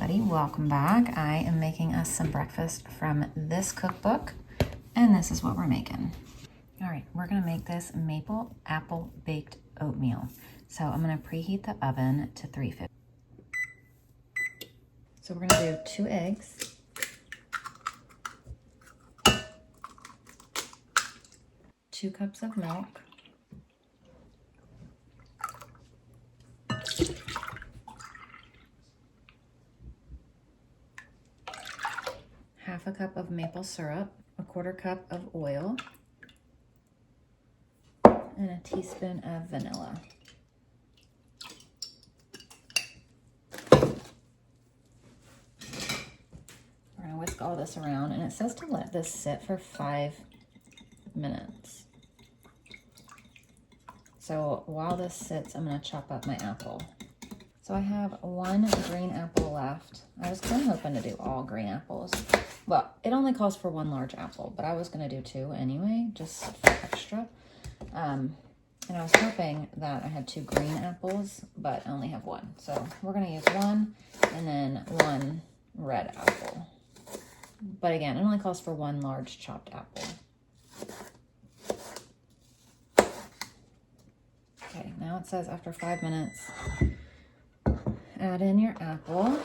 everybody, welcome back. I am making us some breakfast from this cookbook, and this is what we're making. All right, we're gonna make this maple apple baked oatmeal. So I'm gonna preheat the oven to 350. So we're gonna do 2 eggs, 2 cups of milk, half a cup of maple syrup, a 1/4 cup of oil, and a teaspoon of vanilla. We're gonna whisk all this around, and it says to let this sit for 5 minutes. So while this sits, I'm gonna chop up my apple. So I have 1 green apple left. I was kind of hoping to do all green apples. Well, it only calls for 1 large apple, but I was gonna do 2 anyway, just for extra. And I was hoping that I had 2 green apples, but I only have 1. So we're gonna use 1 and then 1 red apple. But again, it only calls for 1 large chopped apple. Okay, now it says after 5 minutes, add in your apple.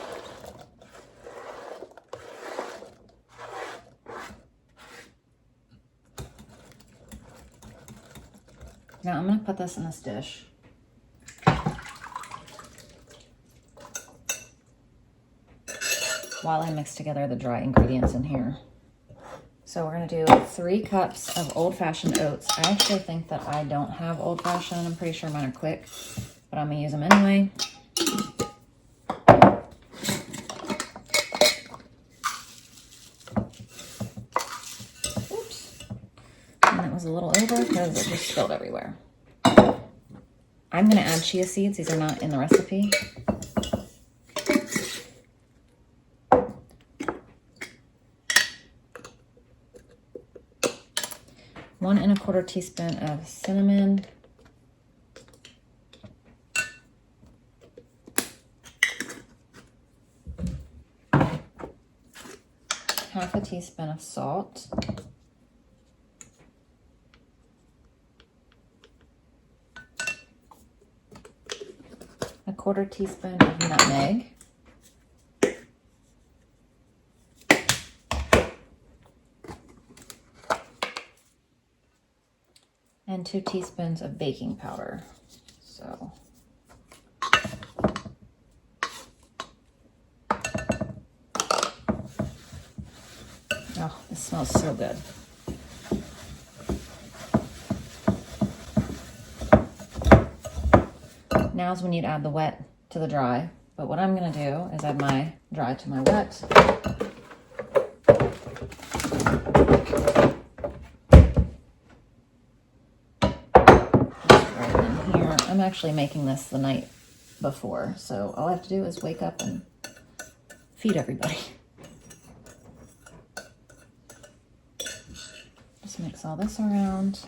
Now I'm gonna put this in this dish. While I mix together the dry ingredients in here. So we're gonna do 3 cups of old-fashioned oats. I actually think that I don't have old-fashioned. I'm pretty sure mine are quick, but I'm gonna use them anyway. Oops. And that was a little over because it just spilled everywhere. I'm gonna add chia seeds. These are not in the recipe. 1 1/4 teaspoon of cinnamon, half a teaspoon of salt, a 1/4 teaspoon of nutmeg, and 2 teaspoons of baking powder. So oh, this smells so good. Now's when you'd add the wet to the dry, but what I'm gonna do is add my dry to my wet. I'm actually making this the night before, so all I have to do is wake up and feed everybody. Just mix all this around.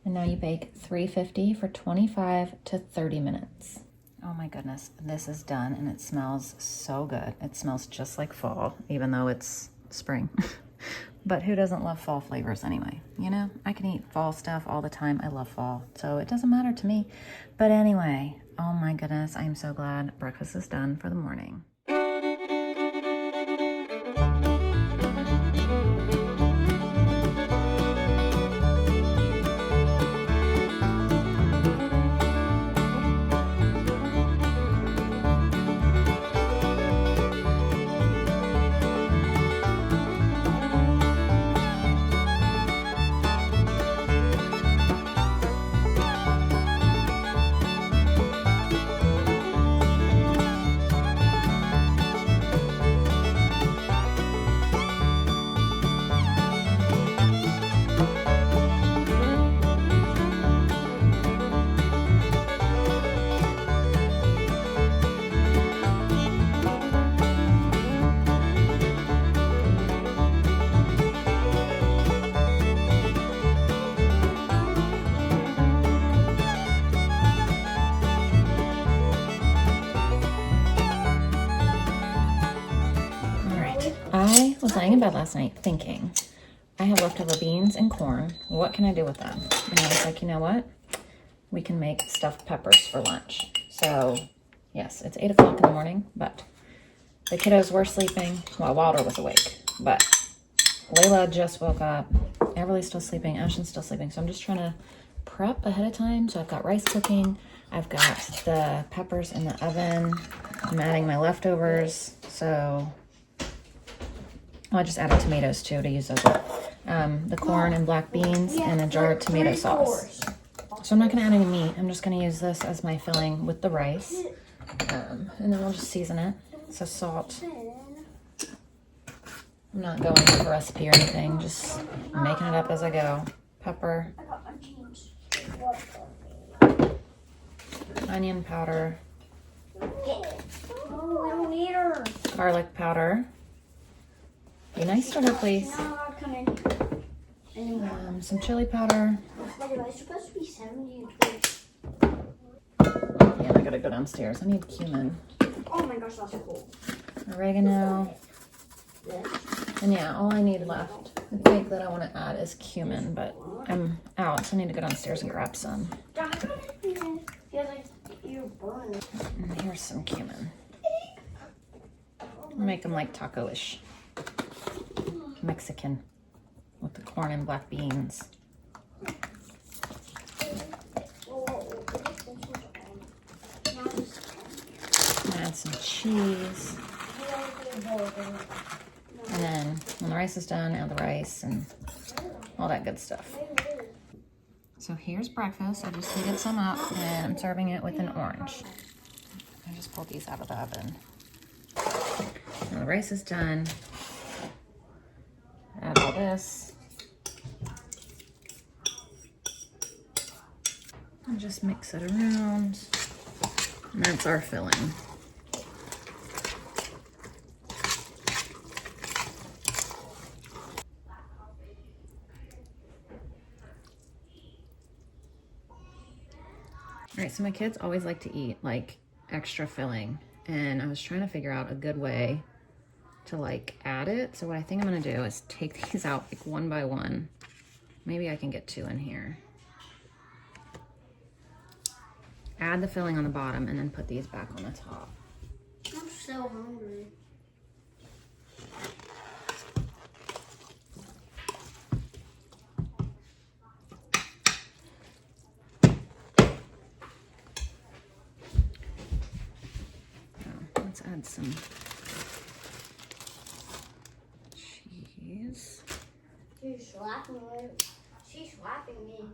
And now you bake 350 for 25 to 30 minutes. Oh my goodness, this is done and it smells so good. It smells just like fall, even though it's spring. But who doesn't love fall flavors anyway? You know, I can eat fall stuff all the time. I love fall, so it doesn't matter to me. But anyway, oh my goodness, I'm so glad breakfast is done for the morning. was laying in bed last night thinking, I have leftover beans and corn. What can I do with them? And I was like, you know what? We can make stuffed peppers for lunch. So, yes, it's 8 o'clock in the morning, but the kiddos were sleeping while Wilder was awake. But Layla just woke up. Everly's still sleeping. Ashton's still sleeping. So I'm just trying to prep ahead of time. So I've got rice cooking. I've got the peppers in the oven. I'm adding my leftovers. So I just added tomatoes too to use those up. The corn and black beans and a jar of tomato sauce. So I'm not going to add any meat. I'm just going to use this as my filling with the rice. And then we'll just season it. So salt. I'm not going with a recipe or anything. Just making it up as I go. Pepper. Onion powder. Garlic powder. Be nice to her, please. Some chili powder. Yeah, I gotta go downstairs. I need cumin. Oh my gosh, that's cool. Oregano. And yeah, all I need left, I think, that I want to add is cumin, but I'm out, so I need to go downstairs and grab some. And here's some cumin. Make them like taco-ish. Mexican with the corn and black beans. Add some cheese. And then when the rice is done, add the rice and all that good stuff. So here's breakfast. I just heated some up and I'm serving it with an orange. I just pulled these out of the oven. When the rice is done, add all this. And just mix it around. And that's our filling. All right, so my kids always like to eat like extra filling, and I was trying to figure out a good way to like add it. So what I think I'm gonna do is take these out like one by one. Maybe I can get 2 in here. Add the filling on the bottom and then put these back on the top. I'm so hungry. Let's add some cheese. She's slapping me. She's slapping me.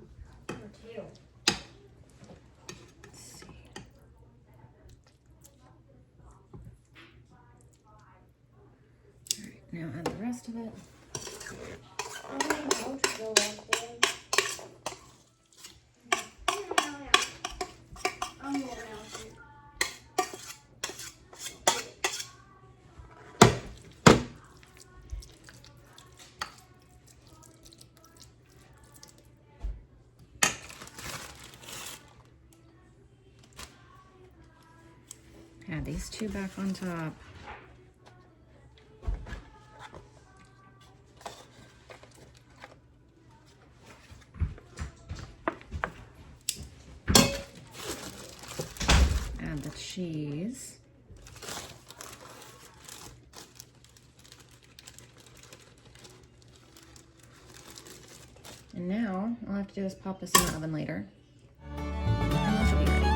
Her tail. Let's see. All right, now add the rest of it. Add these 2 back on top. Add the cheese. And now all I have to do is pop this in the oven later. And this will be ready.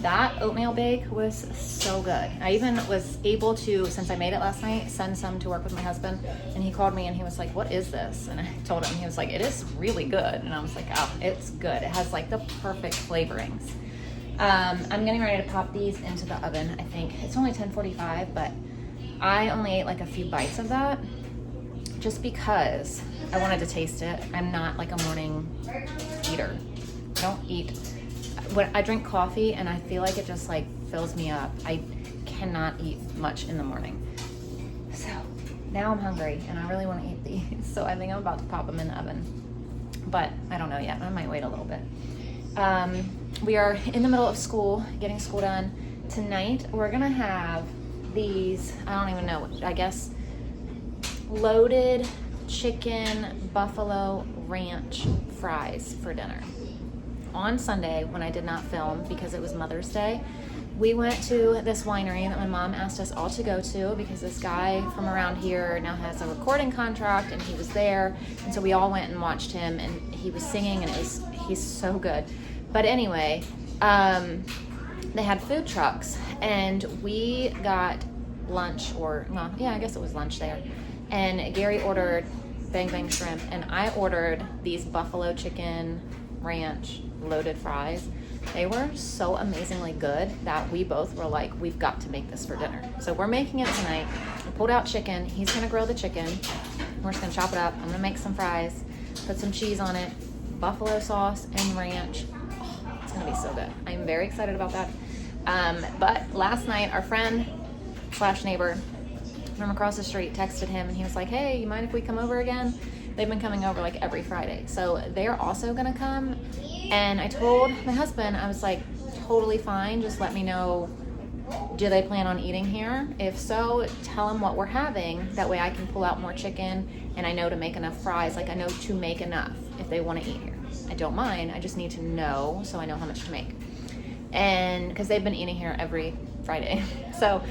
That oatmeal bake was so good. I even was able to, since I made it last night, send some to work with my husband. And he called me and he was like, what is this? And I told him, he was like, it is really good. And I was like, oh, it's good. It has like the perfect flavorings. I'm getting ready to pop these into the oven. I think it's only 10:45, but I only ate like a few bites of that just because I wanted to taste it. I'm not like a morning eater. I don't eat. When I drink coffee and I feel like it just like fills me up. I cannot eat much in the morning. So now I'm hungry and I really want to eat these. So I think I'm about to pop them in the oven, but I don't know yet. I might wait a little bit. We are in the middle of school, getting school done. Tonight, we're gonna have these, I don't even know, I guess, loaded chicken buffalo ranch fries for dinner. On Sunday, when I did not film because it was Mother's Day, we went to this winery that my mom asked us all to go to because this guy from around here now has a recording contract and he was there. And so we all went and watched him and he was singing and he's so good. But anyway, they had food trucks and we got lunch I guess it was lunch there. And Gary ordered bang bang shrimp and I ordered these buffalo chicken ranch loaded fries. They were so amazingly good that we both were like, we've got to make this for dinner. So we're making it tonight. I pulled out chicken. He's gonna grill the chicken. We're just gonna chop it up. I'm gonna make some fries, put some cheese on it, buffalo sauce and ranch. Oh, it's gonna be so good. I'm very excited about that. But last night, our friend / neighbor from across the street texted him and he was like, hey, you mind if we come over again? They've been coming over like every Friday. So they're also gonna come. And I told my husband, I was like, totally fine. Just let me know, do they plan on eating here? If so, tell them what we're having. That way I can pull out more chicken and I know to make enough fries. Like I know to make enough if they want to eat here. I don't mind. I just need to know so I know how much to make. And because they've been eating here every Friday. So,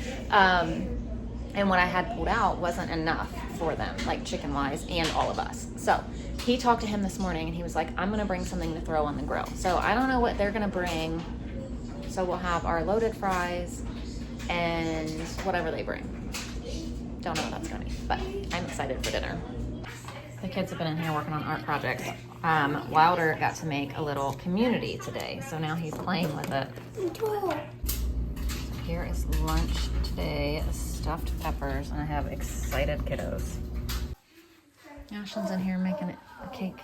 and what I had pulled out wasn't enough for them, like chicken wise and all of us. So he talked to him this morning and he was like, I'm gonna bring something to throw on the grill. So I don't know what they're gonna bring. So we'll have our loaded fries and whatever they bring. Don't know what that's gonna be, but I'm excited for dinner. The kids have been in here working on art projects. Wilder got to make a little community today. So now he's playing with it. So here is lunch today, stuffed peppers, and I have excited kiddos. Ashlyn's in here making a cake.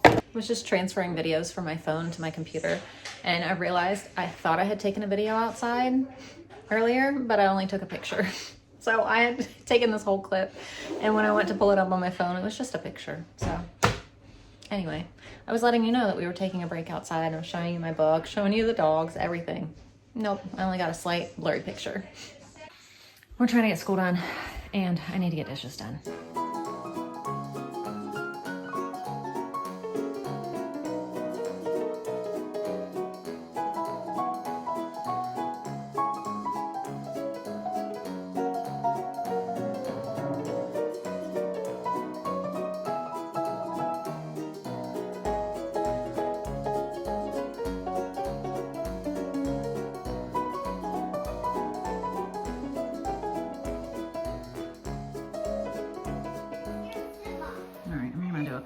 I was just transferring videos from my phone to my computer, and I realized I thought I had taken a video outside earlier, but I only took a picture. So I had taken this whole clip, and when I went to pull it up on my phone, it was just a picture. So anyway, I was letting you know that we were taking a break outside. I was showing you my book, showing you the dogs, everything. Nope, I only got a slight blurry picture. We're trying to get school done, and I need to get dishes done.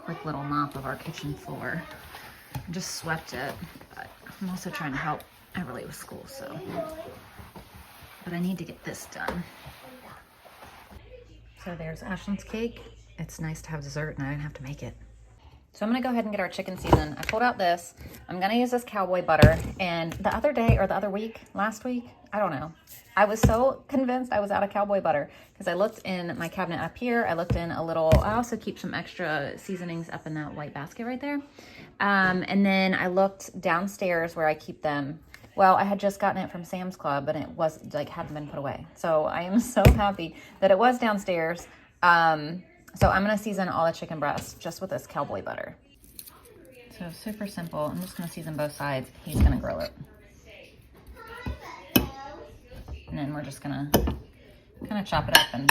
Quick little mop of our kitchen floor. I just swept it, but I'm also trying to help Everly with school, so. But I need to get this done. So there's Ashlyn's cake. It's nice to have dessert and I didn't have to make it. So I'm gonna go ahead and get our chicken season. I pulled out this. I'm gonna use this cowboy butter. And the other day, or the other week, last week, I don't know. I was so convinced I was out of cowboy butter because I looked in my cabinet up here. I looked in a little, I also keep some extra seasonings up in that white basket right there. And then I looked downstairs where I keep them. Well, I had just gotten it from Sam's Club and it was like, hadn't been put away. So I am so happy that it was downstairs. So I'm gonna season all the chicken breasts just with this cowboy butter. So super simple. I'm just gonna season both sides. He's gonna grill it. And then we're just gonna kind of chop it up and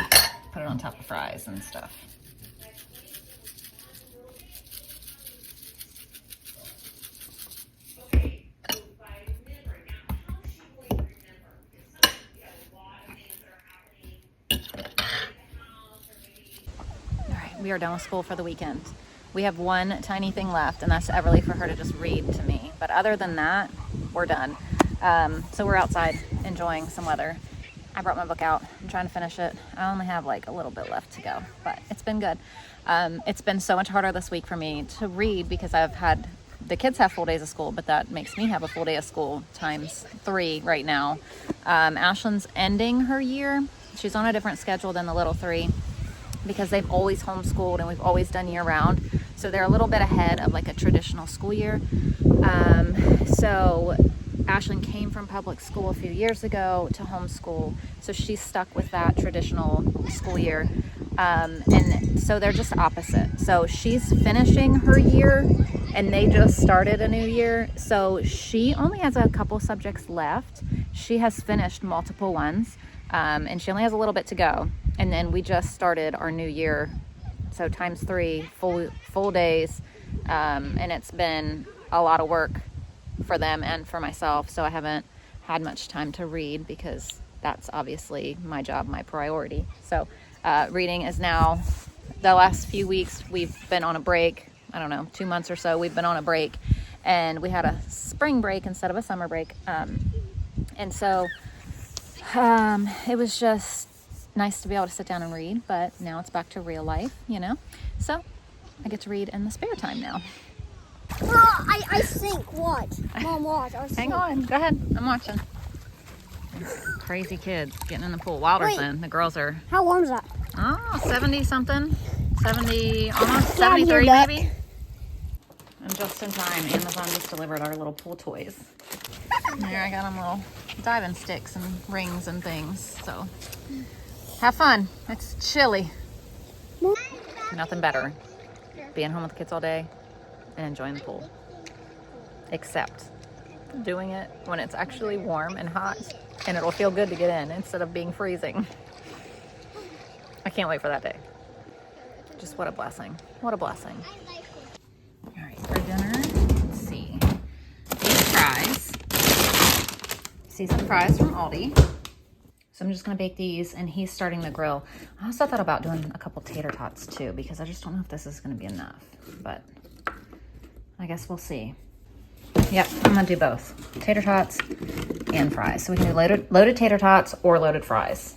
put it on top of fries and stuff. we are done with school for the weekend. We have one tiny thing left, and that's Everly for her to just read to me. But other than that, we're done. So we're outside enjoying some weather. I brought my book out. I'm trying to finish it. I only have like a little bit left to go, but it's been good. It's been so much harder this week for me to read because the kids have full days of school, but that makes me have a full day of school times 3 right now. Ashlyn's ending her year. She's on a different schedule than the little 3 because they've always homeschooled and we've always done year round. So they're a little bit ahead of like a traditional school year. So Ashlyn came from public school a few years ago to homeschool. So she's stuck with that traditional school year. And so they're just opposite. So she's finishing her year and they just started a new year. So she only has a couple subjects left. She has finished multiple ones, and she only has a little bit to go. And then we just started our new year. So times 3 full days. And it's been a lot of work for them and for myself. So I haven't had much time to read because that's obviously my job, my priority. So reading is now, the last few weeks we've been on a break. I don't know, 2 months or so we've been on a break, and we had a spring break instead of a summer break. And so it was just nice to be able to sit down and read, but now it's back to real life, you know? So I get to read in the spare time now. I think. Watch. Mom, watch. Hang on. Go ahead. I'm watching. Crazy kids getting in the pool. Wilder's in. The girls are... How warm is that? Oh, 70 something. 70, almost 73 maybe. And just in time, Amazon just delivered our little pool toys. And there I got them little diving sticks and rings and things. So have fun. It's chilly. Nothing better. Being home with the kids all day and enjoying the pool. Except doing it when it's actually warm and hot, and it'll feel good to get in instead of being freezing. I can't wait for that day. Just what a blessing. What a blessing. All right, for dinner, let's see. These fries. See some fries from Aldi. So I'm just gonna bake these, and he's starting the grill. I also thought about doing a couple tater tots too, because I just don't know if this is gonna be enough, but I guess we'll see. Yep, I'm gonna do both. Tater tots and fries. So we can do loaded tater tots or loaded fries.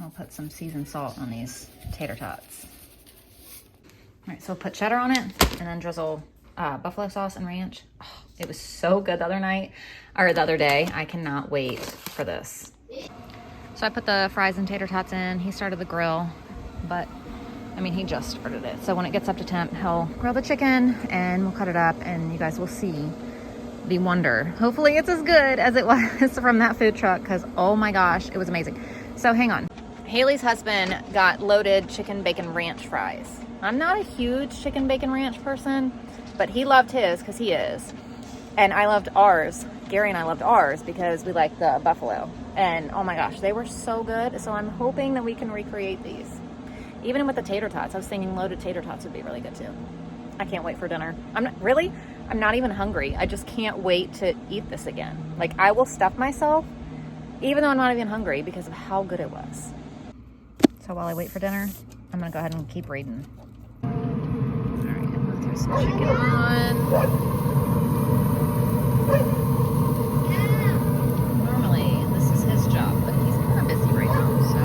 I'll put some seasoned salt on these tater tots. All right, so I'll put cheddar on it and then drizzle buffalo sauce and ranch. Oh, it was so good the other day. I cannot wait for this. So I put the fries and tater tots in. He started the grill, but I mean, he just started it. So when it gets up to temp, he'll grill the chicken and we'll cut it up and you guys will see the wonder. Hopefully it's as good as it was from that food truck, because oh my gosh, it was amazing. So hang on. Haley's husband got loaded chicken bacon ranch fries. I'm not a huge chicken bacon ranch person, but he loved his because he is. And I loved ours. Gary and I loved ours because we like the buffalo. And oh my gosh, they were so good. So I'm hoping that we can recreate these. Even with the tater tots, I was thinking loaded tater tots would be really good too. I can't wait for dinner. I'm not even hungry. I just can't wait to eat this again. Like, I will stuff myself even though I'm not even hungry because of how good it was. So while I wait for dinner, I'm gonna go ahead and keep reading. All right, I'm gonna throw some chicken on. Normally, this is his job, but he's kind of busy right now, so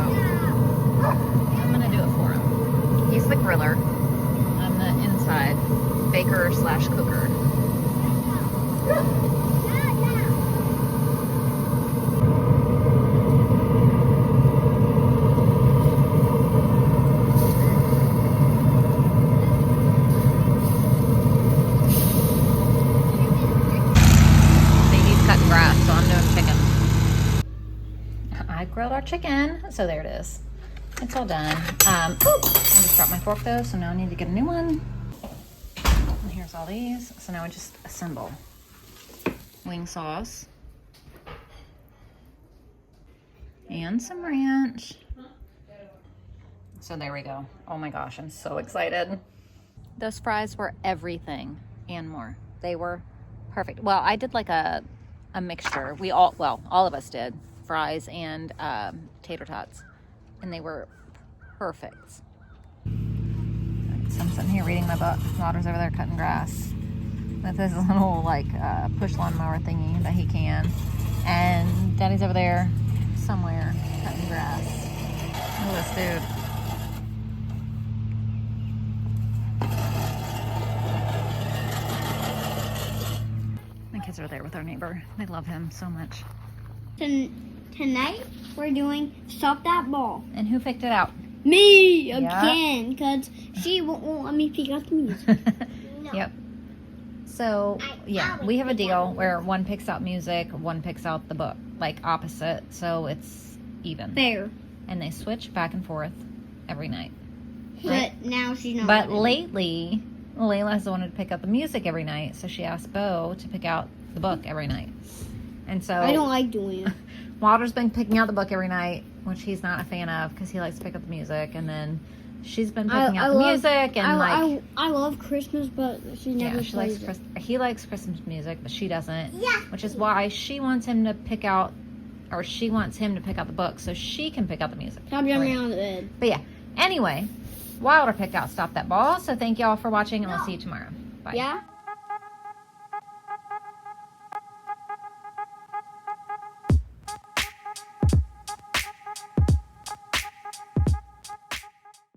I'm gonna do it for him. He's the griller. I'm the inside baker / cooker. Grilled our chicken, so there it is. It's all done. I just dropped my fork though, so now I need to get a new one. And here's all these. So now I just assemble. Wing sauce. And some ranch. So there we go. Oh my gosh, I'm so excited. Those fries were everything and more. They were perfect. Well, I did like a mixture. All of us did. Fries and tater tots, and they were perfect. So I'm sitting here reading my book. Walter's over there cutting grass with his little like push lawnmower thingy that he can. And Daddy's over there somewhere cutting grass. Look at this dude. My kids are there with our neighbor. They love him so much. Tonight we're doing Stop That Ball. And who picked it out? Me again, because she won't let me pick up the music. No. Yep. So, yeah, we have a deal where one picks out music, one picks out the book, like opposite, so it's even. Fair. And they switch back and forth every night. Right? But now she's not. But lately, Layla's the one to pick out the music every night, so she asked Bo to pick out the book every night. And so I don't like doing it. Walter's been picking out the book every night, which he's not a fan of because he likes to pick up the music, and then she's been picking out the music, and I love Christmas, but she never plays it. He likes Christmas music, but she doesn't. Yeah. Which is why she wants him to pick out the book so she can pick out the music. Stop jumping on the bed. But yeah, anyway, Wilder picked out Stop That Ball. So thank y'all for watching, and we'll see you tomorrow. Bye. Yeah.